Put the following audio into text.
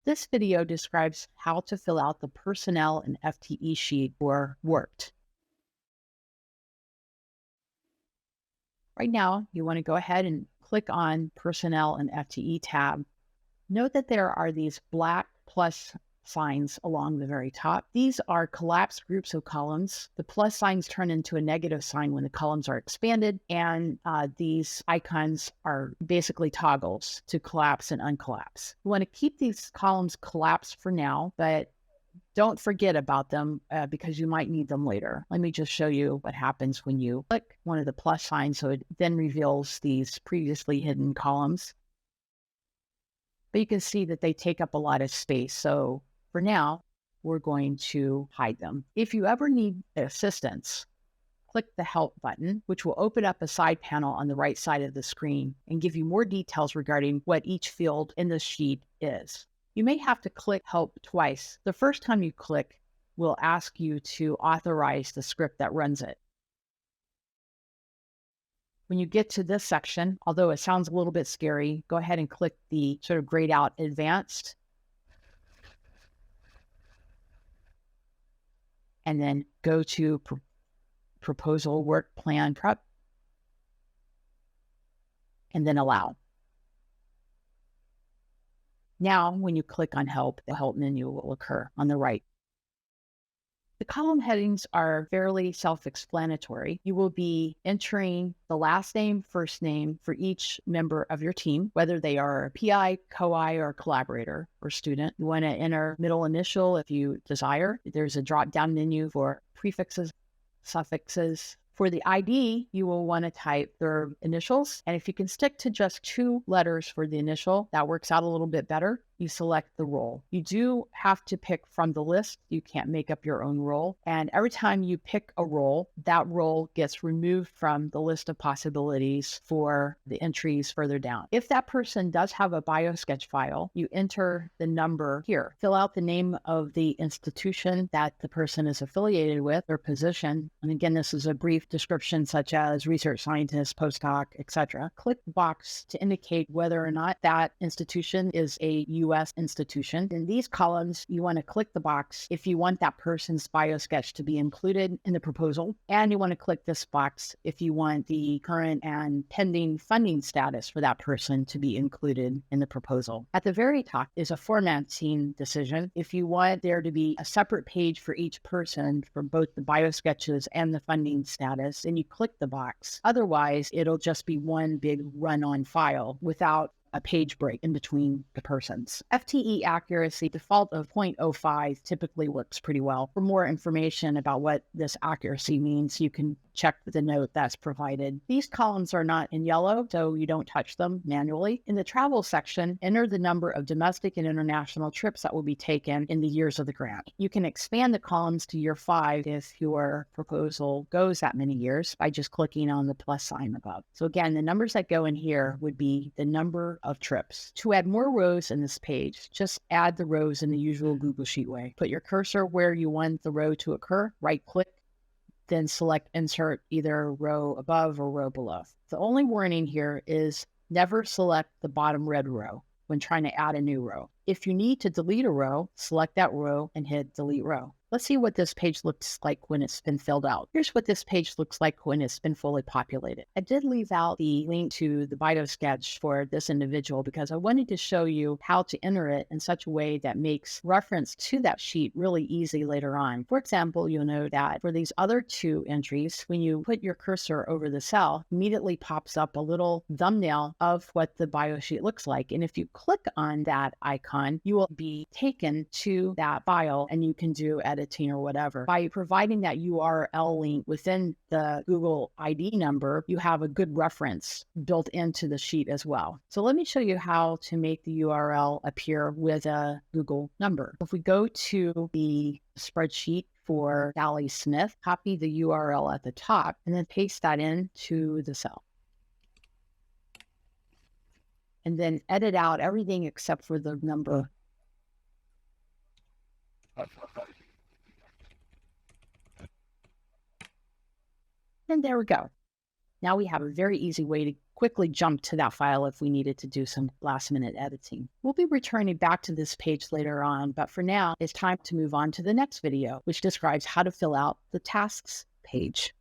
This video describes how to fill out the personnel and FTE sheet for WorPT. Right now, you want to go ahead and click on Personnel and FTE tab. Note that there are these black plus signs along the very top. These are collapsed groups of columns. The plus signs turn into a negative sign when the columns are expanded, and these icons are basically toggles to collapse and uncollapse. You want to keep these columns collapsed for now, but don't forget about them because you might need them later. Let me just show you what happens when you click one of the plus signs. So it then reveals these previously hidden columns. But you can see that they take up a lot of space. So for now, we're going to hide them. If you ever need assistance, click the Help button, which will open up a side panel on the right side of the screen and give you more details regarding what each field in the sheet is. You may have to click Help twice. The first time you click will ask you to authorize the script that runs it. When you get to this section, although it sounds a little bit scary, go ahead and click the sort of grayed out Advanced. And then go to Proposal Work Plan Prep. And then Allow. Now, when you click on Help, the Help menu will occur on the right. The column headings are fairly self-explanatory. You will be entering the last name, first name for each member of your team, whether they are a PI, co-I, or collaborator or student. You want to enter middle initial if you desire. There's a drop-down menu for prefixes, suffixes. For the ID, you will want to type their initials. And if you can stick to just 2 letters for the initial, that works out a little bit better. You select the role. You do have to pick from the list. You can't make up your own role. And every time you pick a role, that role gets removed from the list of possibilities for the entries further down. If that person does have a BioSketch file, you enter the number here. Fill out the name of the institution that the person is affiliated with, their position. And again, this is a brief description such as research scientist, postdoc, etc. Click the box to indicate whether or not that institution is a U.S. institution. In these columns, you want to click the box if you want that person's BioSketch to be included in the proposal, and you want to click this box if you want the current and pending funding status for that person to be included in the proposal. At the very top is a formatting decision. If you want there to be a separate page for each person for both the BioSketches and the funding status, then you click the box. Otherwise, it'll just be one big run-on file without a page break in between the persons. FTE accuracy default of 0.05 typically works pretty well. For more information about what this accuracy means, you can check the note that's provided. These columns are not in yellow, so you don't touch them manually. In the travel section, enter the number of domestic and international trips that will be taken in the years of the grant. You can expand the columns to year 5 if your proposal goes that many years by just clicking on the plus sign above. So again, the numbers that go in here would be the number of trips. To add more rows in this page, just add the rows in the usual Google Sheet way. Put your cursor where you want the row to occur, right-click, then select Insert either row above or row below. The only warning here is never select the bottom red row when trying to add a new row. If you need to delete a row, select that row and hit Delete Row. Let's see what this page looks like when it's been filled out. Here's what this page looks like when it's been fully populated. I did leave out the link to the BioSketch for this individual because I wanted to show you how to enter it in such a way that makes reference to that sheet really easy later on. For example, you'll know that for these other 2 entries, when you put your cursor over the cell, immediately pops up a little thumbnail of what the bio sheet looks like. And if you click on that icon, you will be taken to that file and you can do editing or whatever. By providing that URL link within the Google ID number, you have a good reference built into the sheet as well. So let me show you how to make the URL appear with a Google number. If we go to the spreadsheet for Sally Smith, copy the URL at the top, and then paste that into the cell. And then edit out everything except for the number. And there we go. Now we have a very easy way to quickly jump to that file if we needed to do some last minute editing. We'll be returning back to this page later on, but for now, it's time to move on to the next video, which describes how to fill out the tasks page.